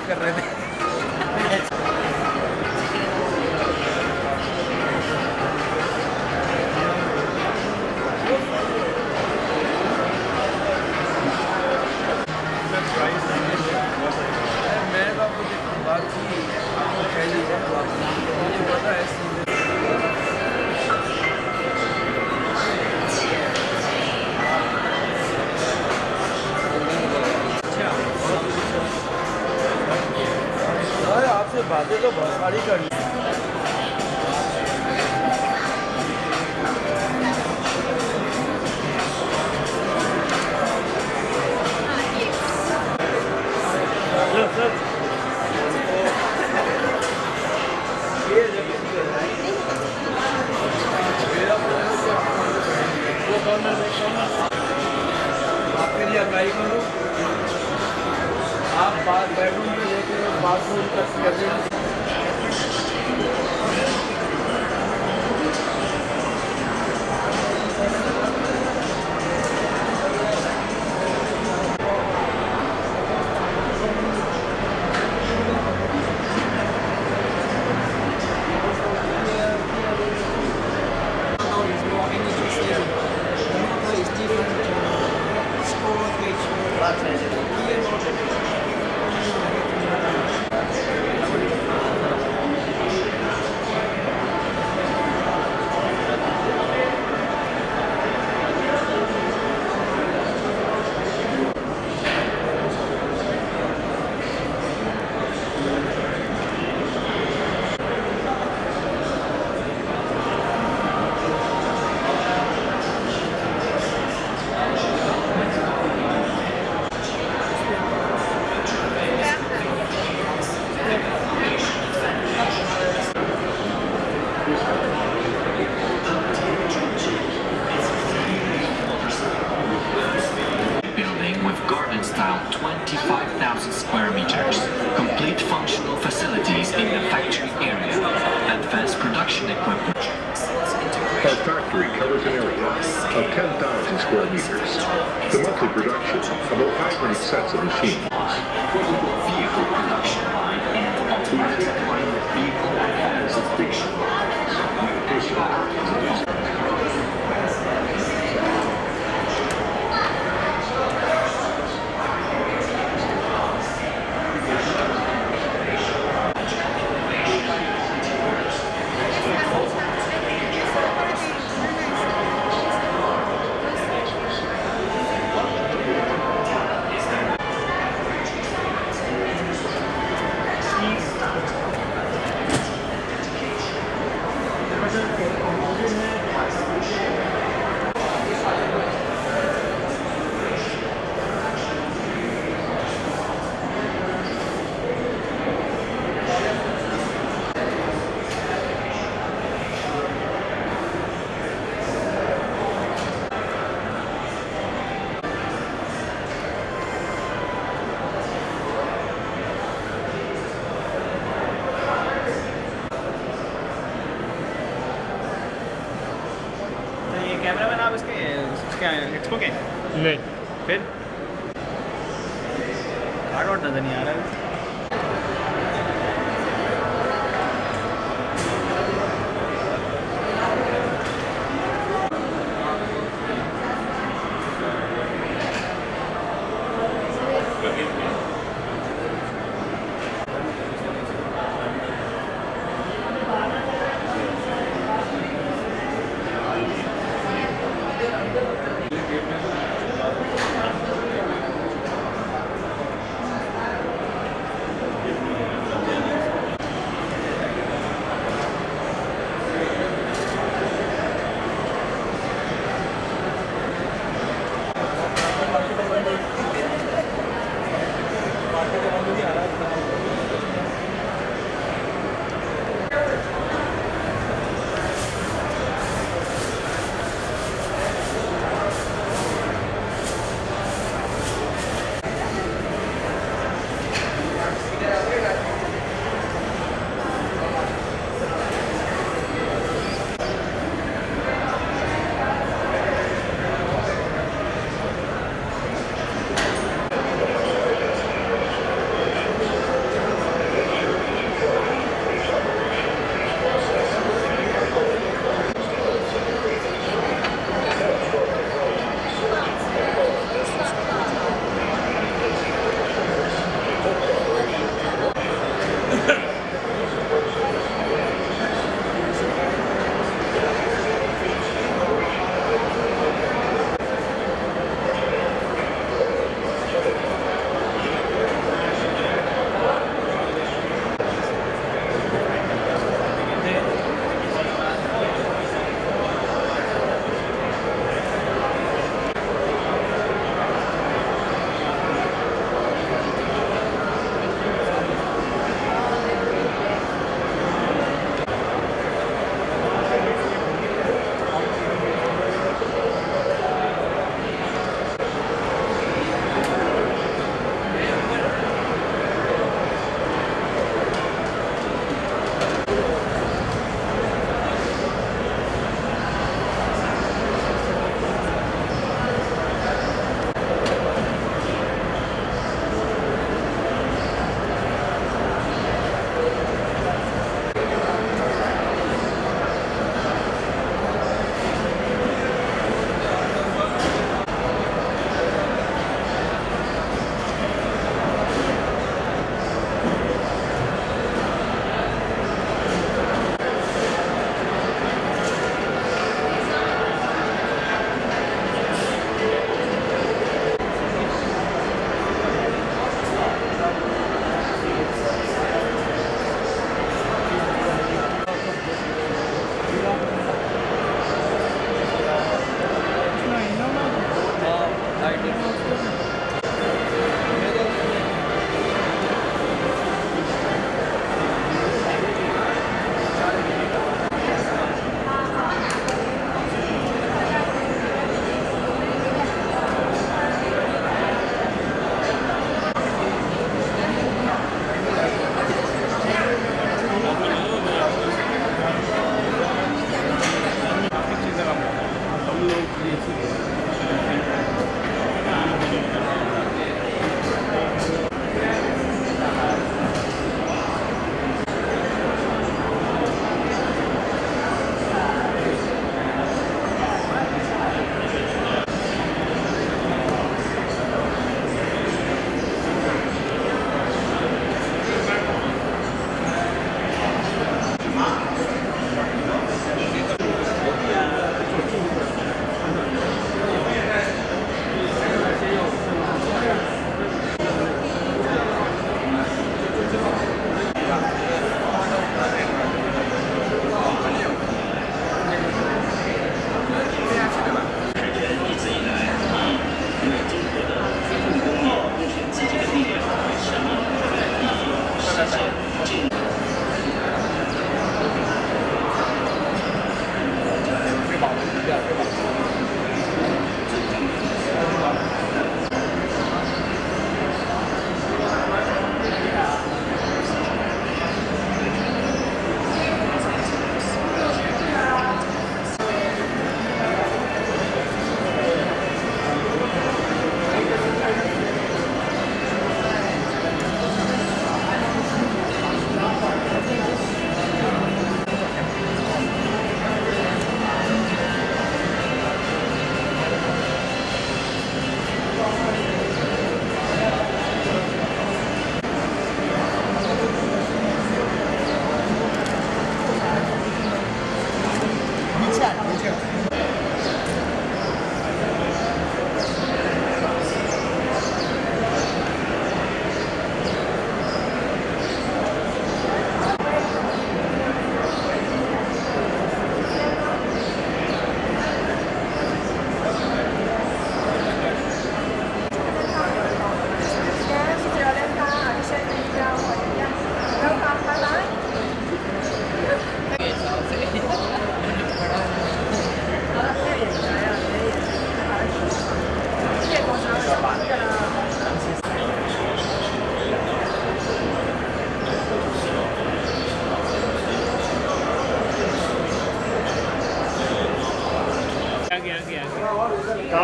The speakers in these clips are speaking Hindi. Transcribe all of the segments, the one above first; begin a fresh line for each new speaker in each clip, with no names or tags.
बात कर रहे थे। मैं तो आपको बात की आपको पहले मुझे पता है। आपसे बातें तो बहुत सारी करनी। आपके लिए अप्लाई करो, आप बेडरूम में लेके बाथरूम तक कर।
Style 25,000 square meters, complete functional facilities in the factory area, advanced production equipment.
Our factory covers an area of 10,000 square meters. The monthly production of about 500 sets of machines.
Vehicle production line and automatic line of vehicle as a fiction lines.
Cameraman आप इसके एक्सपो के
नहीं,
फिर कार्ड वार्ड नज़र नहीं आ रहा है।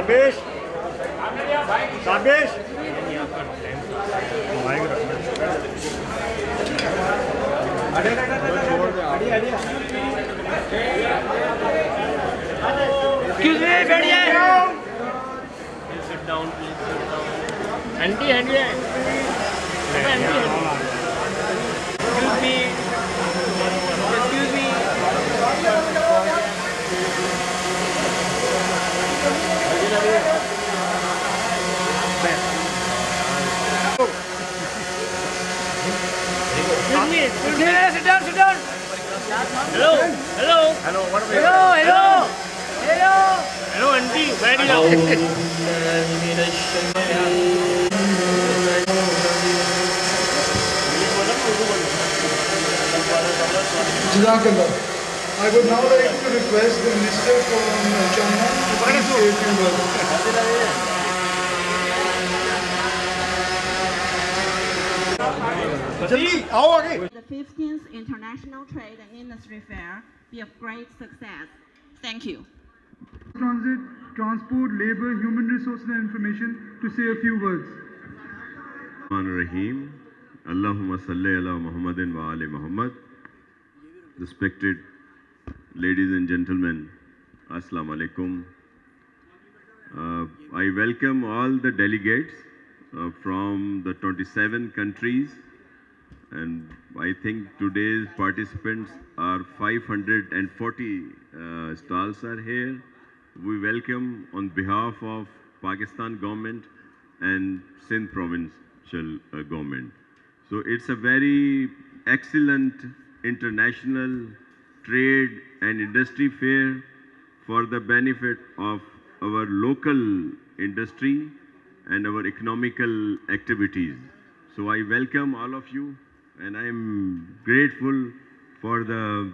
शाबाश शाबाश
Excuse me, बैठिए।
Sit down, please. Aunty, aunty,
Excuse me. Excuse me. Excuse me. Sit down, sit down.
Hello, hello,
Hello, hello. Hello.
hello, aunty. बैठ जाओ.
Jazakallah. I would now like to request the Minister from China to please say a few words.
The 15th International Trade and Industry Fair be a great success. Thank you.
Transit, Transport, Labour, Human Resources and Information to say a few words.
Rahim. Allahumma salli ala Muhammadin wa ali Muhammad. Respected ladies and gentlemen, Assalamu alaikum. I welcome all the delegates from the 27 countries, and I think today's participants are 540 stalls are here. We welcome on behalf of Pakistan government and Sindh provincial government. So it's a very excellent international trade and industry fair for the benefit of our local industry and our economical activities. So I welcome all of you, and I am grateful for the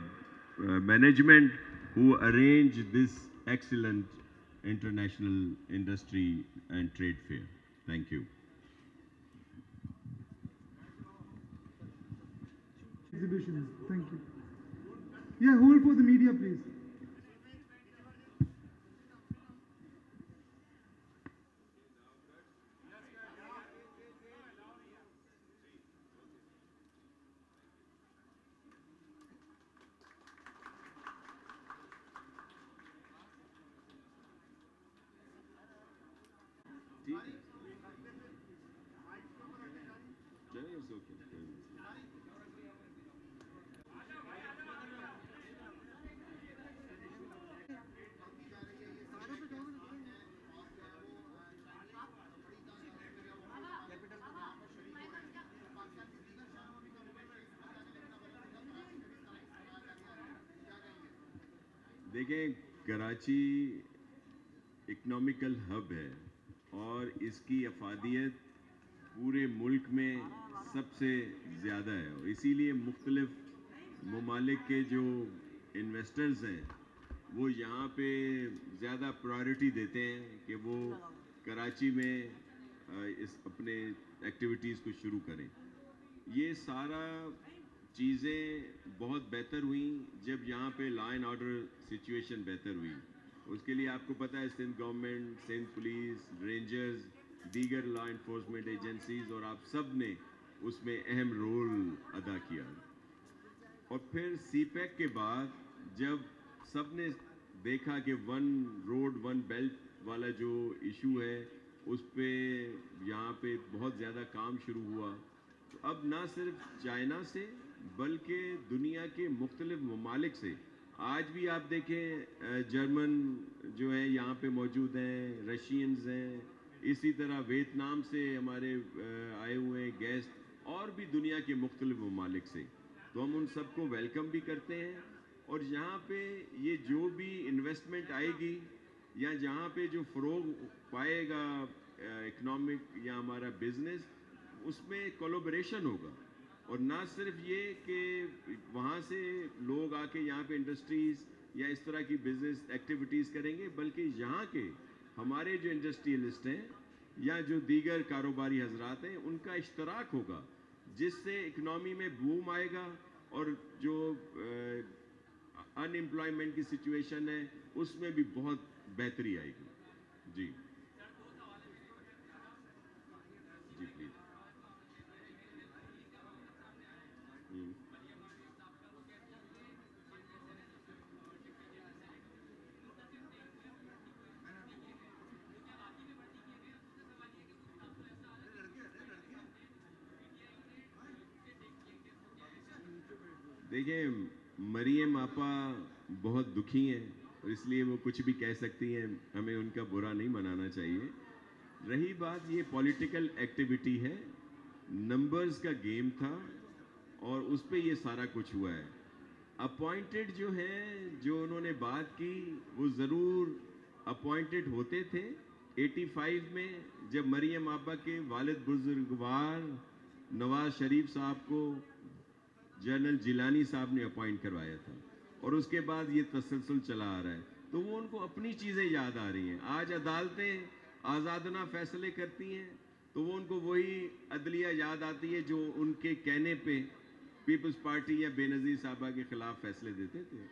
management who arranged this excellent international industry and trade fair. Thank you.
Exhibitions. Thank you. Yeah, hold for the media, please.
देखें, कराची इकोनॉमिकल हब है और इसकी अफादियत पूरे मुल्क में सबसे ज़्यादा है, और इसीलिए मुख्तलिफ ममालिक के जो इन्वेस्टर्स हैं वो यहाँ पे ज़्यादा प्रायोरिटी देते हैं कि वो कराची में इस अपने एक्टिविटीज़ को शुरू करें। ये सारा चीज़ें बहुत बेहतर हुई जब यहाँ पे लॉ एंड ऑर्डर सिचुएशन बेहतर हुई। उसके लिए आपको पता है Sindh government, Sindh police, rangers, दीगर लॉ इन्फोर्समेंट एजेंसीज और आप सब ने उसमें अहम रोल अदा किया। और फिर सीपैक के बाद जब सब ने देखा कि वन रोड वन बेल्ट वाला जो इशू है उस पे यहाँ पे बहुत ज़्यादा काम शुरू हुआ, तो अब ना सिर्फ चाइना से बल्कि दुनिया के मुख्तलिफ ममालिक से, आज भी आप देखें जर्मन जो है यहाँ पे मौजूद हैं, रशियंस हैं, इसी तरह वियतनाम से हमारे आए हुए हैं गेस्ट, और भी दुनिया के मुख्तलिफ ममालिक से। तो हम उन सबको वेलकम भी करते हैं, और यहाँ पे ये जो भी इन्वेस्टमेंट आएगी या जहाँ पे जो फ़रोग पाएगा इकनॉमिक या हमारा बिज़नेस, उसमें कोलैबोरेशन होगा। और ना सिर्फ ये कि वहाँ से लोग आके यहाँ पे इंडस्ट्रीज़ या इस तरह की बिज़नेस एक्टिविटीज़ करेंगे, बल्कि यहाँ के हमारे जो इंडस्ट्रियलिस्ट हैं या जो दीगर कारोबारी हजरात हैं उनका इश्तराक होगा, जिससे इकनॉमी में बूम आएगा और जो अनएम्प्लॉयमेंट की सिचुएशन है उसमें भी बहुत बेहतरी आएगी। जी जी प्लीज। देखिए, मरियम आपा बहुत दुखी हैं और इसलिए वो कुछ भी कह सकती हैं, हमें उनका बुरा नहीं मनाना चाहिए। रही बात, ये पॉलिटिकल एक्टिविटी है, नंबर्स का गेम था और उस पे ये सारा कुछ हुआ है। अपॉइंटेड जो हैं, जो उन्होंने बात की, वो ज़रूर अपॉइंटेड होते थे। 85 में जब मरियम आपा के वालिद बुजुर्गवार नवाज शरीफ साहब को जनरल जिलानी साहब ने अपॉइंट करवाया था और उसके बाद ये तसलसल चला आ रहा है, तो वो उनको अपनी चीज़ें याद आ रही हैं। आज अदालतें आज़ादना फैसले करती हैं तो वो उनको वही अदलिया याद आती है जो उनके कहने पे पीपल्स पार्टी या बेनज़ीर साहबा के ख़िलाफ़ फैसले देते थे।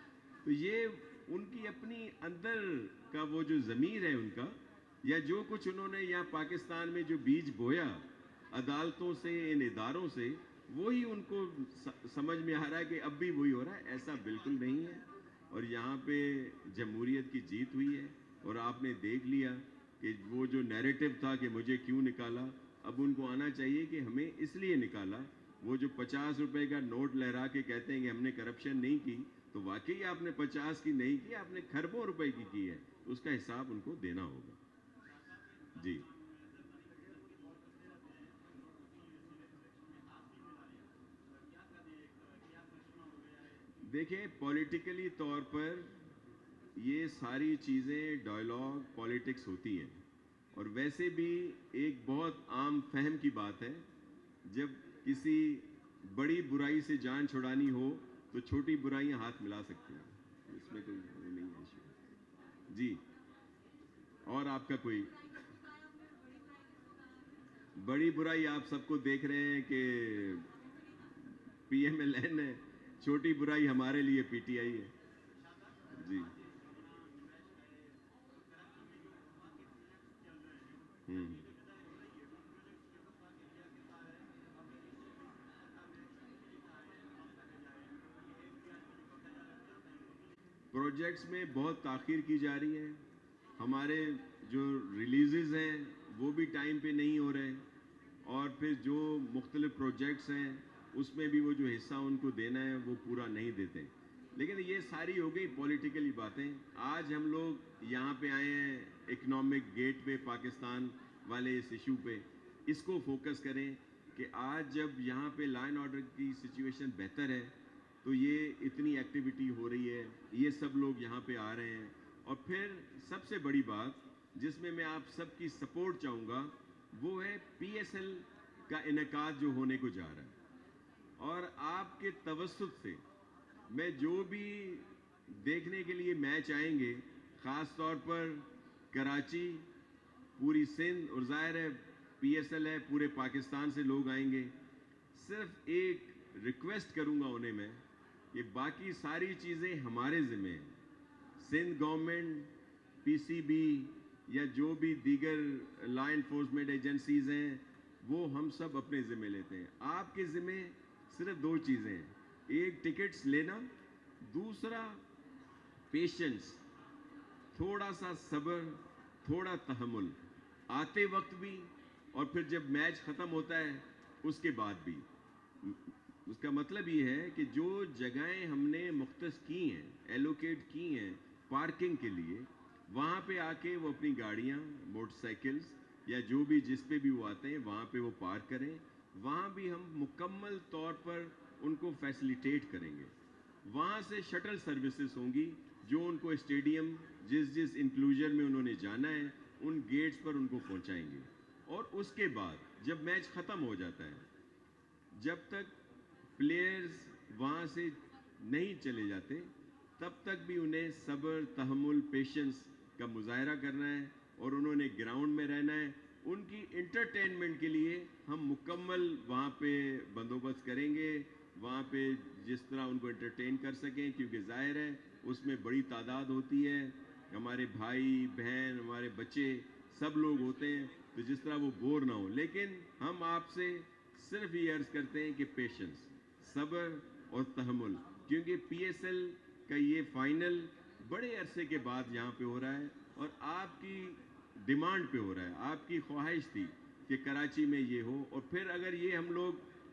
तो ये उनकी अपनी अंदर का वो जो ज़मीर है उनका, या जो कुछ उन्होंने यहाँ पाकिस्तान में जो बीज बोया अदालतों से, इन इदारों से, वही उनको समझ में आ रहा है कि अब भी वही हो रहा है। ऐसा बिल्कुल नहीं है और यहाँ पे जमहूरियत की जीत हुई है और आपने देख लिया कि वो जो नैरेटिव था कि मुझे क्यों निकाला, अब उनको आना चाहिए कि हमें इसलिए निकाला। वो जो 50 रुपए का नोट लहरा के कहते हैं कि हमने करप्शन नहीं की, तो वाकई आपने 50 की नहीं की, आपने खरबों रुपए की है, उसका हिसाब उनको देना होगा। जी देखिए, पॉलिटिकली तौर पर ये सारी चीज़ें डायलॉग पॉलिटिक्स होती हैं और वैसे भी एक बहुत आम फहम की बात है, जब किसी बड़ी बुराई से जान छुड़ानी हो तो छोटी बुराइयां हाथ मिला सकती हैं, इसमें कोई वो नहीं है इशू। जी, और आपका कोई बड़ी बुराई आप सबको देख रहे हैं कि PMLN है, छोटी बुराई हमारे लिए PTI है। जी प्रोजेक्ट्स में बहुत ताख़ीर की जा रही है। हमारे जो रिलीज़ेस हैं वो भी टाइम पे नहीं हो रहे और फिर जो मुख्तलिफ प्रोजेक्ट्स हैं उसमें भी वो जो हिस्सा उनको देना है वो पूरा नहीं देते। लेकिन ये सारी हो गई पॉलिटिकली बातें। आज हम लोग यहाँ पे आए हैं इकनॉमिक गेटवे पाकिस्तान वाले इस इशू पे, इसको फोकस करें कि आज जब यहाँ पे लॉ एंड ऑर्डर की सिचुएशन बेहतर है तो ये इतनी एक्टिविटी हो रही है, ये सब लोग यहाँ पे आ रहे हैं। और फिर सबसे बड़ी बात जिसमें मैं आप सबकी सपोर्ट चाहूँगा वो है PSL का इनेकाद जो होने को जा रहा है। और आपके तवस्सुत से मैं जो भी देखने के लिए मैच आएंगे, ख़ास तौर पर कराची, पूरी सिंध और ज़ाहिर है PSL है, पूरे पाकिस्तान से लोग आएंगे। सिर्फ एक रिक्वेस्ट करूँगा उन्हें मैं, ये बाकी सारी चीज़ें हमारे ज़िम्मे हैं। सिंध गवर्नमेंट, PCB या जो भी दीगर लॉ इन्फोर्समेंट एजेंसीज़ हैं वो हम सब अपने ज़िम्मे लेते हैं। आपके ज़िम्मे सिर्फ दो चीज़ें हैं, एक टिकट्स लेना, दूसरा पेशेंस, थोड़ा सा सब्र, थोड़ा तहम्मुल, आते वक्त भी और फिर जब मैच ख़त्म होता है उसके बाद भी। उसका मतलब ये है कि जो जगहें हमने मुख्तस की हैं, एलोकेट की हैं पार्किंग के लिए, वहाँ पे आके वो अपनी गाड़ियाँ, मोटरसाइकिल्स या जो भी जिस पे भी वो आते हैं वहाँ पे वो पार्क करें। वहाँ भी हम मुकम्मल तौर पर उनको फैसिलिटेट करेंगे। वहाँ से शटल सर्विसेज होंगी जो उनको स्टेडियम जिस जिस इंक्लूजन में उन्होंने जाना है उन गेट्स पर उनको पहुँचाएंगे। और उसके बाद जब मैच ख़त्म हो जाता है, जब तक प्लेयर्स वहाँ से नहीं चले जाते तब तक भी उन्हें सब्र, तहम्मुल, पेशेंस का मुजाहरा करना है और उन्होंने ग्राउंड में रहना है। उनकी इंटरटेनमेंट के लिए हम मुकम्मल वहाँ पे बंदोबस्त करेंगे, वहाँ पे जिस तरह उनको एंटरटेन कर सकें, क्योंकि जाहिर है उसमें बड़ी तादाद होती है, हमारे भाई बहन, हमारे बच्चे सब लोग होते हैं, तो जिस तरह वो बोर ना हो। लेकिन हम आपसे सिर्फ ये अर्ज़ करते हैं कि पेशेंस, सब्र और तहम्मुल, क्योंकि PSL का ये फाइनल बड़े अरसे के बाद यहाँ पे हो रहा है और आपकी डिमांड पे हो रहा है। आपकी ख्वाहिश थी कि कराची में ये हो, और फिर अगर ये हम लोग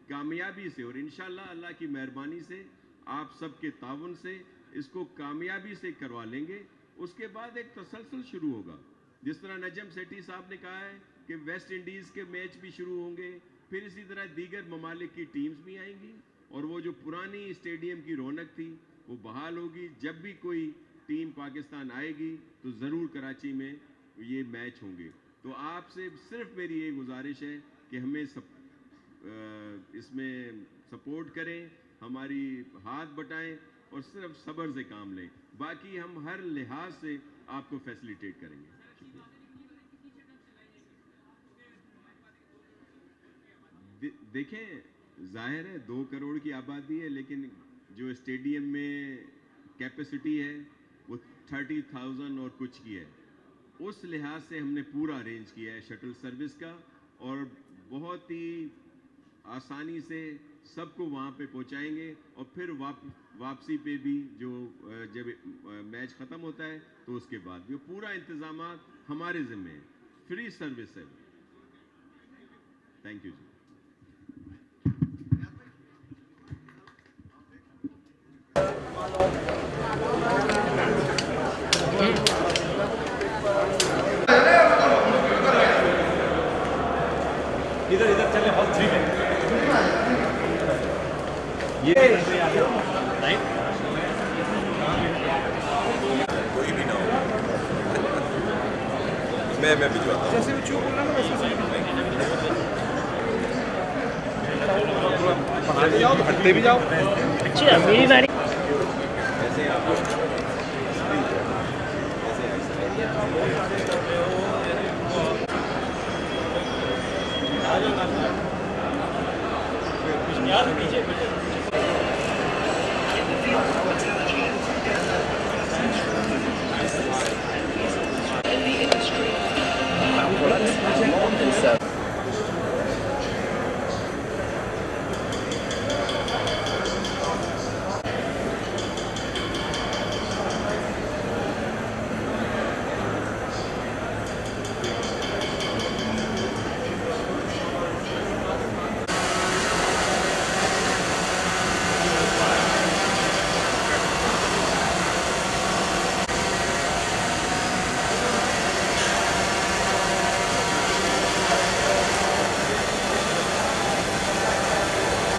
कामयाबी से और इंशाल्लाह अल्लाह की मेहरबानी से आप सबके ताउन से इसको कामयाबी से करवा लेंगे, उसके बाद एक तसलसल शुरू होगा। जिस तरह नजम सेठी साहब ने कहा है कि वेस्ट इंडीज़ के मैच भी शुरू होंगे, फिर इसी तरह दीगर ममालिक की टीम्स भी आएंगी और वो जो पुरानी स्टेडियम की रौनक थी वो बहाल होगी। जब भी कोई टीम पाकिस्तान आएगी तो ज़रूर कराची में ये मैच होंगे। तो आपसे सिर्फ मेरी ये गुजारिश है कि हमें इसमें सपोर्ट करें, हमारी हाथ बटाएं और सिर्फ सब्र से काम लें। बाकी हम हर लिहाज से आपको फैसिलिटेट करेंगे। देखें, जाहिर है 2 करोड़ की आबादी है, लेकिन जो स्टेडियम में कैपेसिटी है वो 30,000 और कुछ की है। उस लिहाज से हमने पूरा अरेंज किया है शटल सर्विस का, और बहुत ही आसानी से सबको वहाँ पे पहुँचाएंगे। और फिर वापसी पे भी जो जब मैच ख़त्म होता है तो उसके बाद भी पूरा इंतज़ाम हमारे ज़िम्मे है। फ्री सर्विस है। थैंक यू जी।
इधर चले हॉल 3 में ये राइट
कोई भी ना हो, मैं भिजवाता हूँ।
जैसे भी चूक बोलना ना वैसे बना भी जाओ तो हटते भी जाओ।
अच्छा मेरी बारी।
ऐसे आप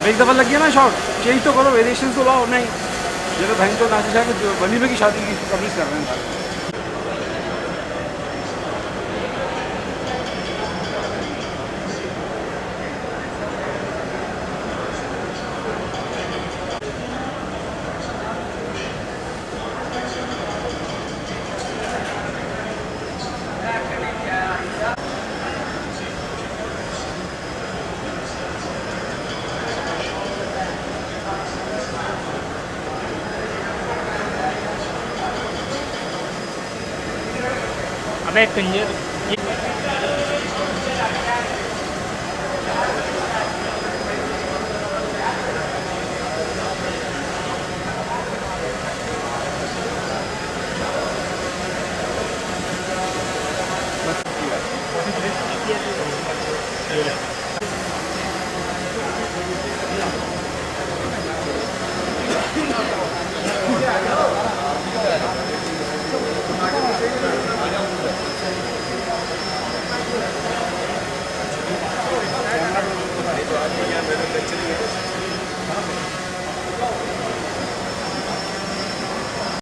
एक दफ़ा लग गया ना शॉट, चेंज तो करो, वेरिएशन तो लाओ। नहीं ये तो बहन तो नाचिश है कि वलीमे की शादी की कवरेज कर रहे हैं।
अबे कंजर
तो आज यहाँ मेरे लेक्चर